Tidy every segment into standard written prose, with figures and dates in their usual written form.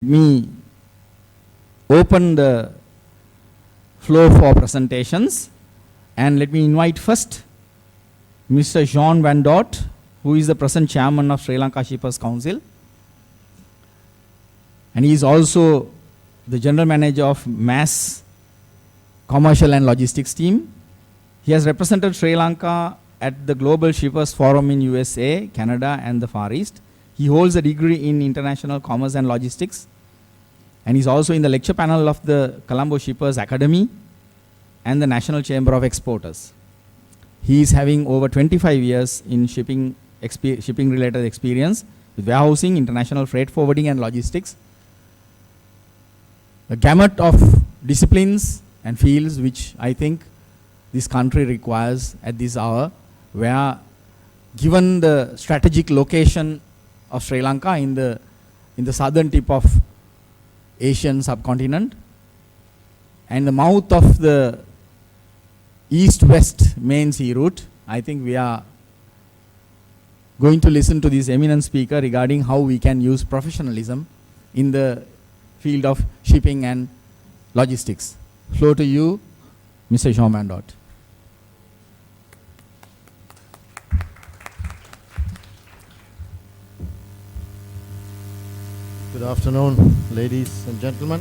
Me open the floor for presentations, and let me invite first Mr. Jean Van Dort, who is the present chairman of Sri Lanka Shippers Council, and he is also the general manager of MAS Commercial and Logistics team. He has represented Sri Lanka at the Global Shippers Forum in USA, Canada and the Far East. He holds a degree in International Commerce and Logistics, and he's also in the lecture panel of the Colombo Shippers Academy and the National Chamber of Exporters. He is having over 25 years in shipping related experience with warehousing, international freight forwarding and logistics. A gamut of disciplines and fields which I think this country requires at this hour, where given the strategic location of Sri Lanka in the southern tip of Asian subcontinent and the mouth of the east-west main sea route, I think we are going to listen to this eminent speaker regarding how we can use professionalism in the field of shipping and logistics. Floor to you, Mr. Jean Van Dort. Good afternoon, ladies and gentlemen,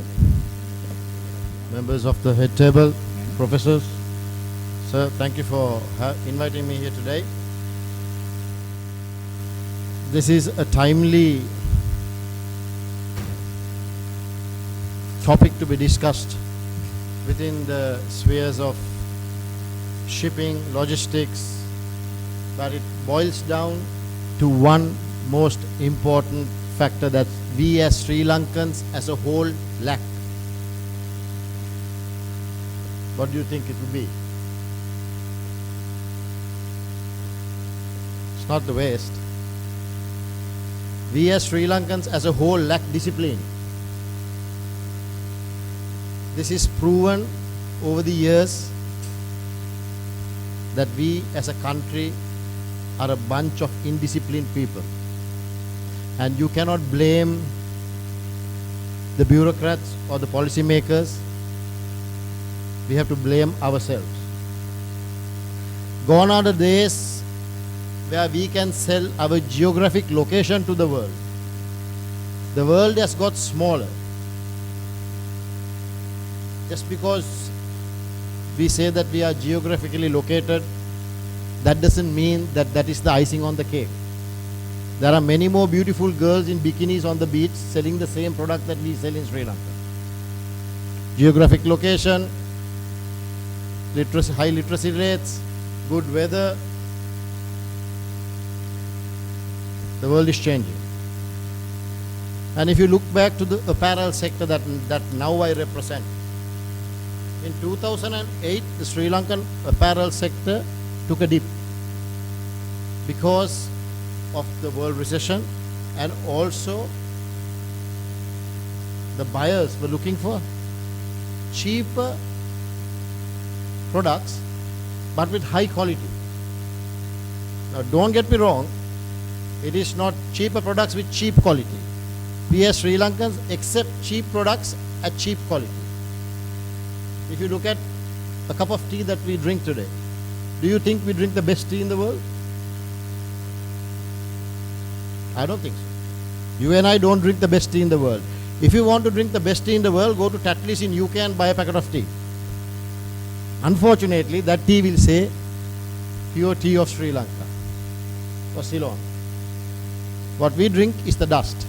members of the head table, professors. Sir, thank you for inviting me here today. This is a timely topic to be discussed within the spheres of shipping, logistics, but it boils down to one most important factor that we as Sri Lankans as a whole lack. What do you think it would be? It's not the West. We as Sri Lankans as a whole lack discipline. This is proven over the years that we as a country are a bunch of indisciplined people. And you cannot blame the bureaucrats or the policymakers. We have to blame ourselves. Gone are the days where we can sell our geographic location to the world. The world has got smaller. Just because we say that we are geographically located, that doesn't mean that that is the icing on the cake. There are many more beautiful girls in bikinis on the beach selling the same product that we sell in Sri Lanka. Geographic location, high literacy rates, good weather. The world is changing. And if you look back to the apparel sector that now I represent, in 2008, the Sri Lankan apparel sector took a dip because of the world recession, and also the buyers were looking for cheaper products but with high quality. Now don't get me wrong, it is not cheaper products with cheap quality. We as Sri Lankans accept cheap products at cheap quality. If you look at a cup of tea that we drink today, do you think we drink the best tea in the world? I don't think so. You and I don't drink the best tea in the world. If you want to drink the best tea in the world, go to Tatley's in UK and buy a packet of tea. Unfortunately, that tea will say pure tea of Sri Lanka or Ceylon. What we drink is the dust.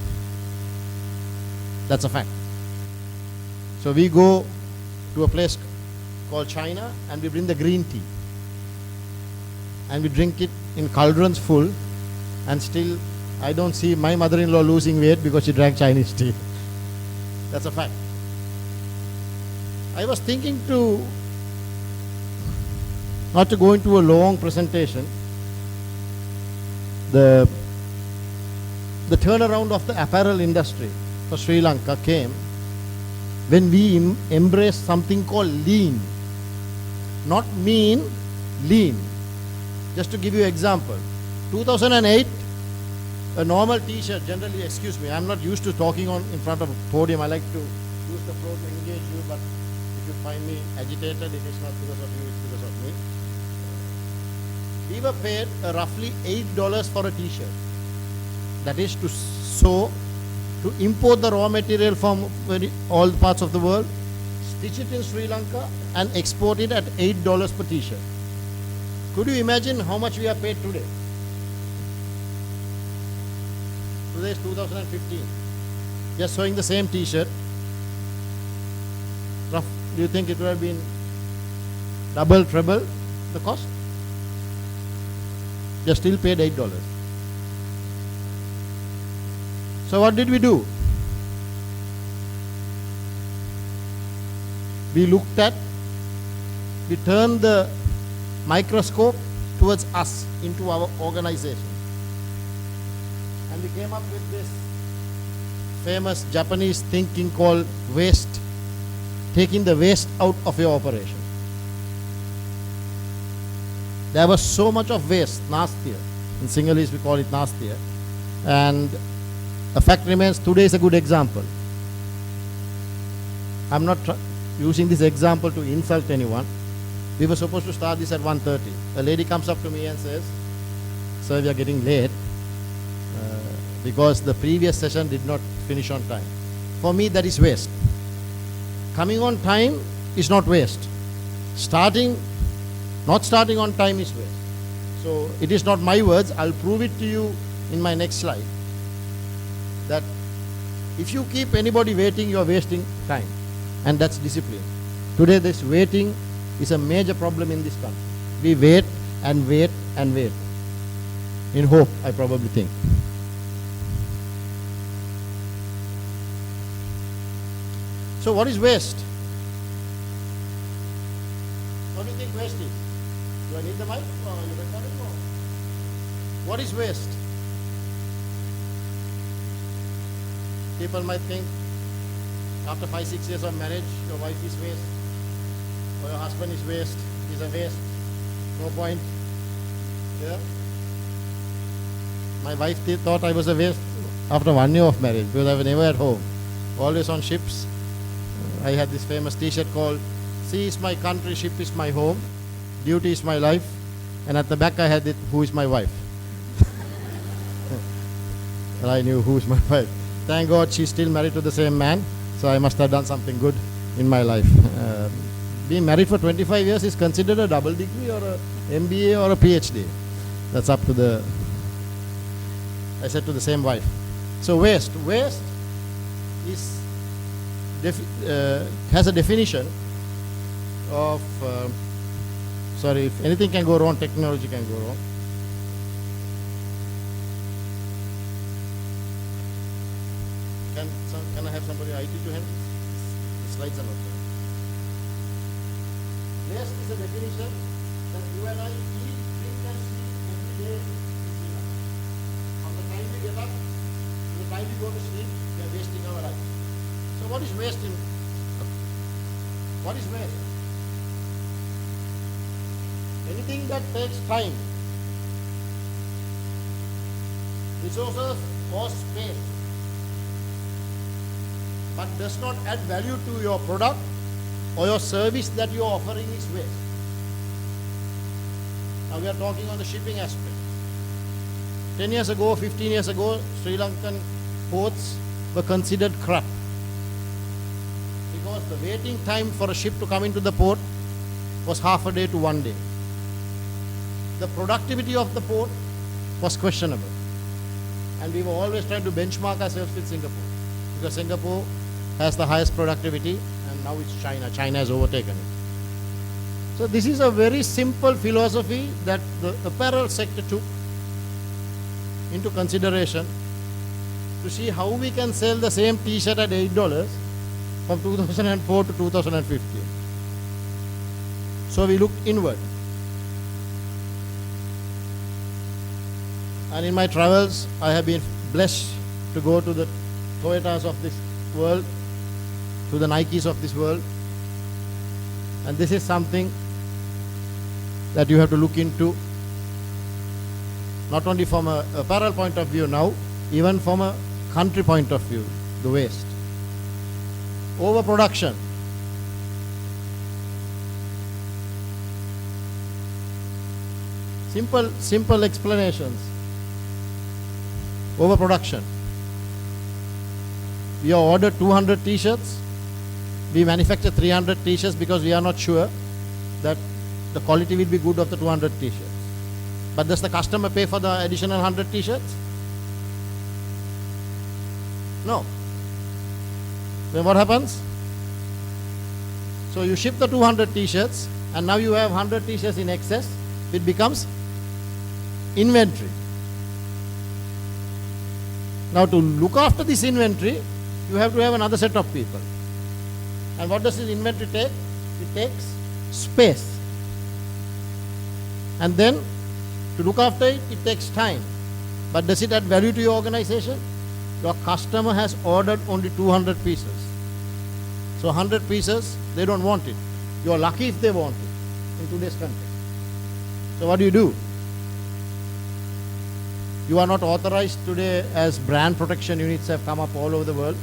That's a fact. So we go to a place called China and we bring the green tea. And we drink it in cauldrons full, and still I don't see my mother-in-law losing weight because she drank Chinese tea. That's a fact. I was thinking not to go into a long presentation. The turnaround of the apparel industry for Sri Lanka came when we embraced something called lean. Not mean, lean. Just to give you an example, 2008, A normal t-shirt, generally, excuse me, I'm not used to talking on in front of a podium. I like to use the floor to engage you, but if you find me agitated, it is not because of you, it's because of me. We were paid roughly $8 for a t-shirt. That is to sew, to import the raw material from all parts of the world, stitch it in Sri Lanka and export it at $8 per t-shirt. Could you imagine how much we are paid today? Today is 2015. Just sewing the same t-shirt. Do you think it would have been double, treble the cost? They still paid $8. So what did we do? We turned the microscope towards us, into our organization. And we came up with this famous Japanese thinking called waste, taking the waste out of your operation. There was so much of waste, nastiya. In Sinhalese we call it nastiya. And the fact remains, today is a good example. I'm not using this example to insult anyone. We were supposed to start this at 1:30. A lady comes up to me and says, "Sir, we are getting late because the previous session did not finish on time." For me, that is waste. Coming on time is not waste. Not starting on time is waste. So it is not my words. I'll prove it to you in my next slide. That if you keep anybody waiting, you are wasting time. And that's discipline. Today this waiting is a major problem in this country. We wait and wait and wait. In hope, I probably think. So what is waste? What do you think waste is? Do I need the mic? Or are you recording? Or? What is waste? People might think after 5-6 years of marriage, your wife is waste, or your husband is waste, he's a waste, no point. Yeah? My wife thought I was a waste after 1 year of marriage, because I was never at home, always on ships. I had this famous t-shirt called "Sea is my country, ship is my home, duty is my life," and at the back I had it, "Who is my wife?" And I knew who is my wife. Thank God she's still married to the same man, so I must have done something good in my life. Being married for 25 years is considered a double degree or a MBA or a PhD. That's up to the, I said, to the same wife. So waste is has a definition of, sorry, if anything can go wrong, technology can go wrong. Can I have somebody IT to help? The slides are not there. Waste is a definition that you and I eat, drink and sleep every day in Sri Lanka. From the time we get up to the time we go to sleep, we are wasting our life. So what is waste in? What is waste? Anything that takes time, resources or space, but does not add value to your product or your service that you are offering is waste. Now we are talking on the shipping aspect. 10 years ago, 15 years ago, Sri Lankan ports were considered crap, because the waiting time for a ship to come into the port was half a day to 1 day. The productivity of the port was questionable, and we were always trying to benchmark ourselves with Singapore, because Singapore has the highest productivity, and now it's China. China has overtaken it. So this is a very simple philosophy that the apparel sector took into consideration to see how we can sell the same t-shirt at $8 from 2004 to 2015. So we looked inward. And in my travels, I have been blessed to go to the Toyotas of this world, to the Nikes of this world. And this is something that you have to look into. not only from a apparel point of view now, even from a country point of view, the waste. Overproduction. Simple explanations. Overproduction. We have ordered 200 t-shirts. We manufacture 300 t-shirts because we are not sure that the quality will be good of the 200 t-shirts. But does the customer pay for the additional 100 t-shirts? No. Then what happens? So you ship the 200 t-shirts and now you have 100 t-shirts in excess. It becomes inventory. Now to look after this inventory, you have to have another set of people. And what does this inventory take? It takes space. And then to look after it, it takes time. But does it add value to your organization? Your customer has ordered only 200 pieces. So 100 pieces, they don't want it. You are lucky if they want it in today's country. So what do? You are not authorized today, as brand protection units have come up all over the world.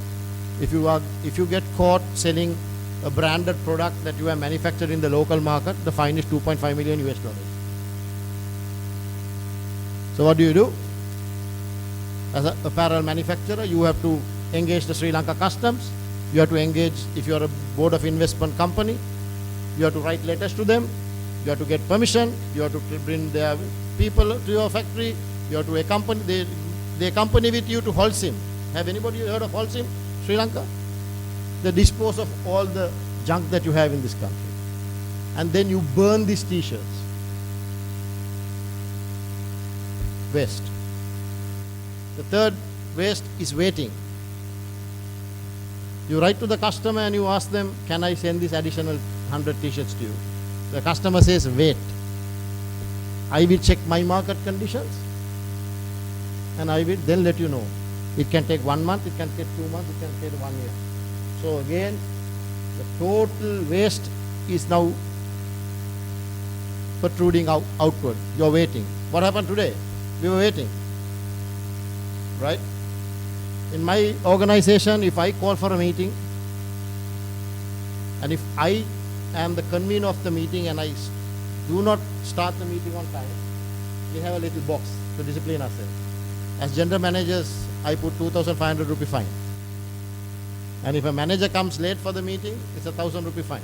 If you get caught selling a branded product that you have manufactured in the local market, the fine is 2.5 million US dollars. So what do? As an apparel manufacturer, you have to engage the Sri Lanka Customs. You have to engage, if you are a board of investment company, you have to write letters to them. You have to get permission. You have to bring their people to your factory. You have to accompany, they accompany with you to Holcim. Have anybody heard of Holcim, Sri Lanka? They dispose of all the junk that you have in this country. And then you burn these t-shirts. Waste. The third waste is waiting. You write to the customer and you ask them, can I send this additional 100 t-shirts to you? The customer says, wait. I will check my market conditions and I will then let you know. It can take 1 month, it can take 2 months, it can take 1 year. So again, the total waste is now protruding outward. You're waiting. What happened today? We were waiting. Right? In my organization, if I call for a meeting, and if I am the convener of the meeting and I do not start the meeting on time, we have a little box to discipline ourselves. As general managers, I put 2,500 rupee fine. And if a manager comes late for the meeting, it's a 1,000 rupee fine.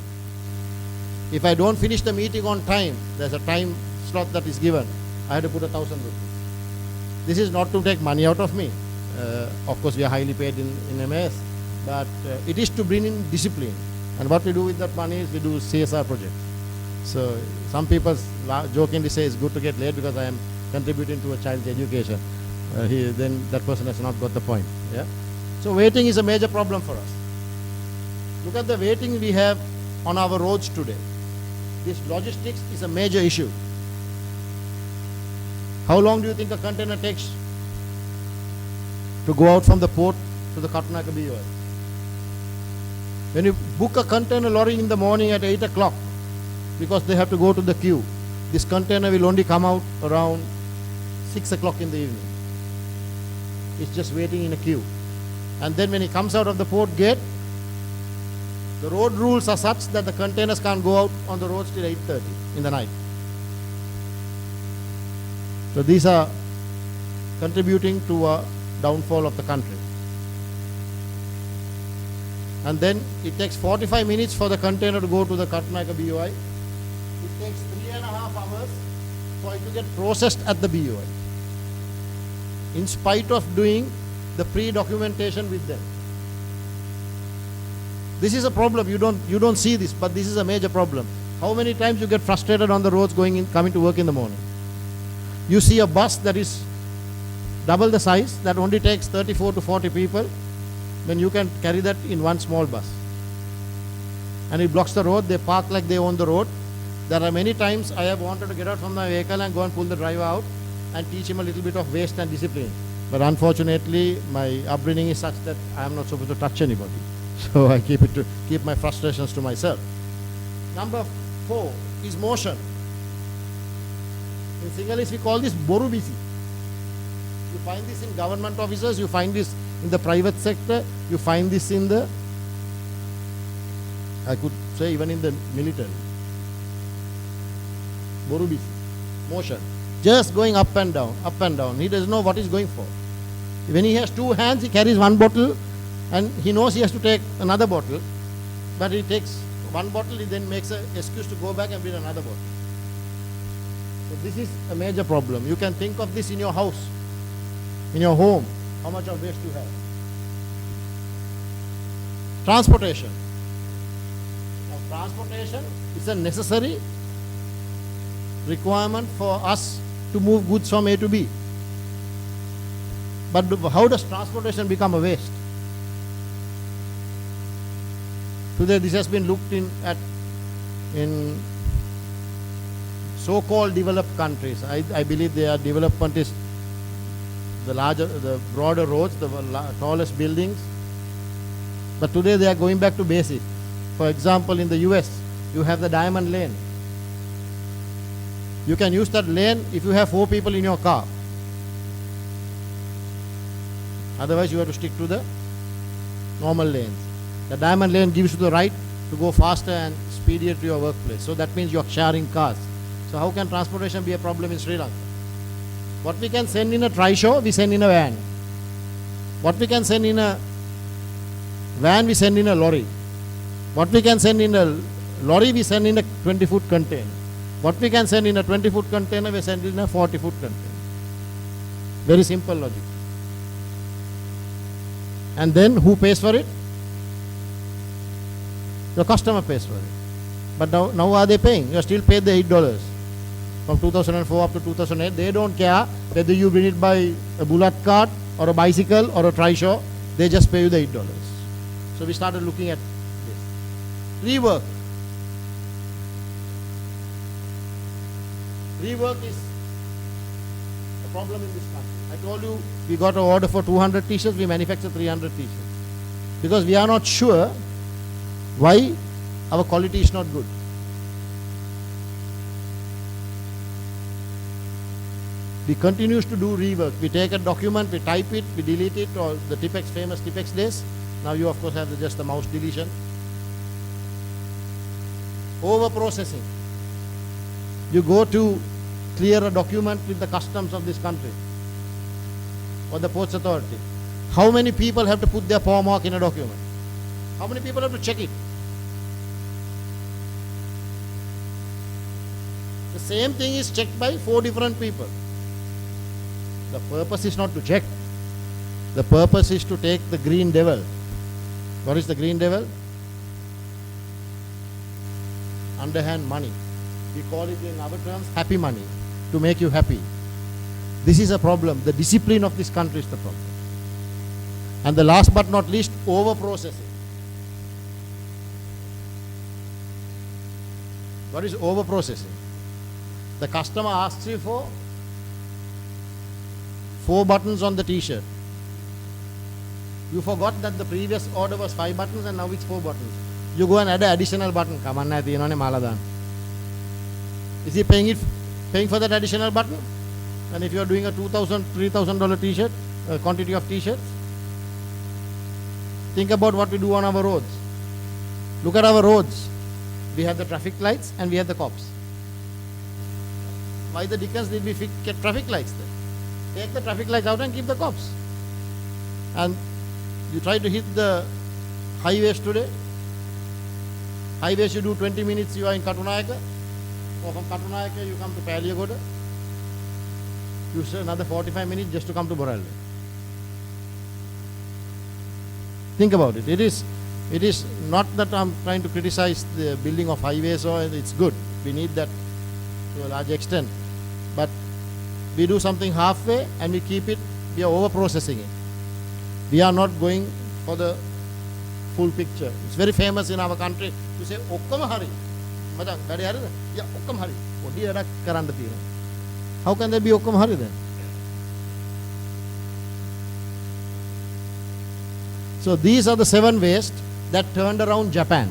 If I don't finish the meeting on time, there's a time slot that is given, I have to put 1,000 rupees. This is not to take money out of me. Of course, we are highly paid in MAS, but it is to bring in discipline. And what we do with that money is we do CSR projects. So some people jokingly say it's good to get late because I am contributing to a child's education. Then that person has not got the point. Yeah. So waiting is a major problem for us. Look at the waiting we have on our roads today. This logistics is a major issue. How long do you think a container takes to go out from the port to the Katunayake BOI? When you book a container lorry in the morning at 8 o'clock, because they have to go to the queue, this container will only come out around 6 o'clock in the evening. It's just waiting in a queue. And then when it comes out of the port gate, the road rules are such that the containers can't go out on the roads till 8:30 in the night. So these are contributing to a downfall of the country. And then it takes 45 minutes for the container to go to the Katunayake BOI. It takes 3.5 hours for it to get processed at the BOI, in spite of doing the pre-documentation with them. This is a problem. You don't see this, but this is a major problem. How many times you get frustrated on the roads coming to work in the morning? You see a bus that is double the size, that only takes 34 to 40 people, when you can carry that in one small bus. And it blocks the road. They park like they own the road. There are many times I have wanted to get out from my vehicle and go and pull the driver out and teach him a little bit of waste and discipline. But unfortunately, my upbringing is such that I am not supposed to touch anybody. So I keep my frustrations to myself. Number 4 is motion. In Sinhalese we call this boru bisi. You find this in government offices, you find this in the private sector, you find this in the, I could say even in the military. Borubis, motion. Just going up and down, up and down. He doesn't know what he's going for. When he has two hands, he carries one bottle and he knows he has to take another bottle. But he takes one bottle, he then makes an excuse to go back and bring another bottle. So this is a major problem. You can think of this in your house, in your home, how much of waste you have. Transportation. Now, transportation is a necessary requirement for us to move goods from A to B. But how does transportation become a waste? Today this has been looked at in so-called developed countries. I believe their development is the broader roads, the tallest buildings. But today they are going back to basics. For example, in the US, you have the diamond lane. You can use that lane if you have 4 people in your car. Otherwise, you have to stick to the normal lanes. The diamond lane gives you the right to go faster and speedier to your workplace. So that means you are sharing cars. So how can transportation be a problem in Sri Lanka? What we can send in a trishaw, we send in a van. What we can send in a van, we send in a lorry. What we can send in a lorry, we send in a 20-foot container. What we can send in a 20-foot container, we send in a 40-foot container. Very simple logic. And then who pays for it? The customer pays for it. But now are they paying? You are still paid the $8. From 2004 up to 2008, they don't care whether you bring it by a bullock cart or a bicycle or a trishaw. They just pay you the $8. So we started looking at this. Rework. Rework is a problem in this country. I told you we got an order for 200 t-shirts, we manufacture 300 t-shirts. Because we are not sure why our quality is not good. We continue to do rework. We take a document, we type it, we delete it, or the Tipex, famous Tipex days. Now you of course have just the mouse deletion. Over processing. You go to clear a document with the customs of this country or the ports authority. How many people have to put their paw mark in a document? How many people have to check it? The same thing is checked by 4 different people. The purpose is not to check. The purpose is to take the green devil. What is the green devil? Underhand money. We call it in our terms happy money, to make you happy. This is a problem. The discipline of this country is the problem. And the last but not least, over processing. What is over processing? The customer asks you for 4 buttons on the t-shirt. You forgot that the previous order was 5 buttons and now it's 4 buttons. You go and add an additional button. Is he paying for that additional button? And if you are doing a $2,000, $3,000 t-shirt, quantity of t-shirts, think about what we do on our roads. Look at our roads. We have the traffic lights and we have the cops. Why the dickens did we get traffic lights then? Take the traffic lights out and keep the cops. And you try to hit the highways today. Highways you do 20 minutes, you are in Katunayaka. Or from Katunayaka you come to Paliagoda. You stay another 45 minutes just to come to Boralle. Think about it. It is not that I'm trying to criticize the building of highways, or it's good. We need that to a large extent. But we do something halfway and we keep it, we are over processing it. We are not going for the full picture. It's very famous in our country to say, Okkama hari. Madam, daddy hari? Yeah, Okkama hari. Odi edak karanda thiyena. How can there be Okkama hari then? So these are the 7 ways that turned around Japan.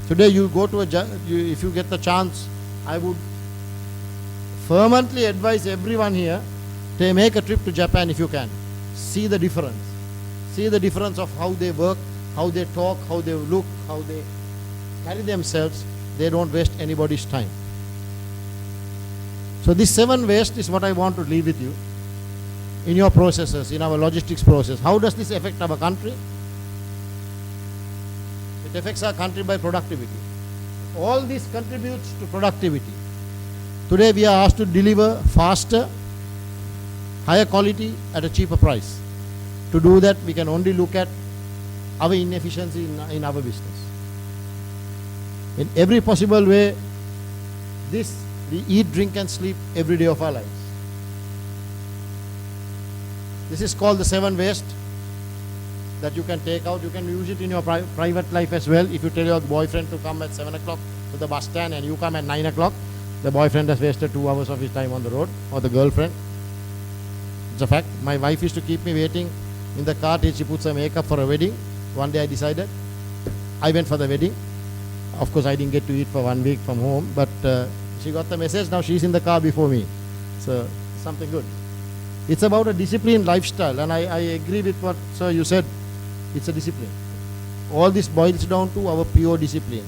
Today you go to if you get the chance, I would fervently advise everyone here Make a trip to Japan if you can. See the difference. See the difference of how they work, how they talk, how they look, how they carry themselves. They don't waste anybody's time. So this 7 waste is what I want to leave with you in your processes, in our logistics process. How does this affect our country? It affects our country by productivity. All this contributes to productivity. Today we are asked to deliver faster, higher quality at a cheaper price. To do that, we can only look at our inefficiency in our business. In every possible way, we eat, drink and sleep every day of our lives. This is called the 7 waste that you can take out. You can use it in your private life as well. If you tell your boyfriend to come at 7 o'clock to the bus stand and you come at 9 o'clock, the boyfriend has wasted 2 hours of his time on the road, or the girlfriend. It's a fact. My wife used to keep me waiting in the car till she puts her makeup for a wedding. One day I decided. I went for the wedding. Of course, I didn't get to eat for 1 week from home, but she got the message. Now she's in the car before me. So, something good. It's about a disciplined lifestyle, and I agree with what, sir, you said. It's a discipline. All this boils down to our pure discipline.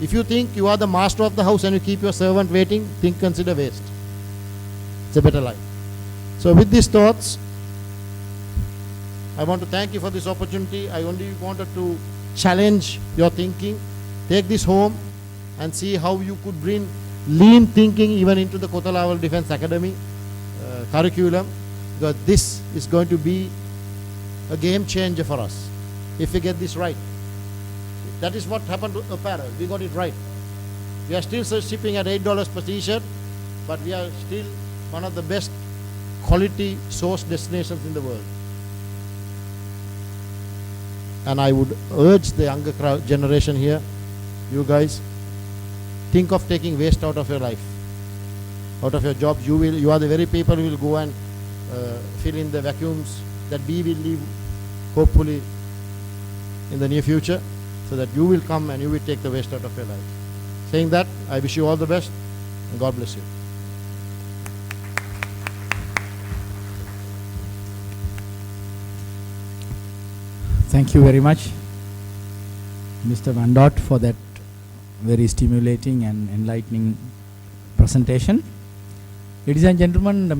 If you think you are the master of the house and you keep your servant waiting, consider waste. It's a better life. So with these thoughts, I want to thank you for this opportunity. I only wanted to challenge your thinking. Take this home and see how you could bring lean thinking even into the Kothalawala Defence Academy curriculum, because this is going to be a game changer for us if we get this right. That is what happened to apparel. We got it right. We are still shipping at $8 per t-shirt, but we are still one of the best quality source destinations in the world. And I would urge the younger generation here, you guys, think of taking waste out of your life, out of your job. You are the very people who will go and fill in the vacuums that we will leave, hopefully, in the near future, so that you will come and you will take the waste out of your life. Saying that, I wish you all the best, and God bless you. Thank you very much, Mr. Van Dort, for that very stimulating and enlightening presentation. Ladies and gentlemen, the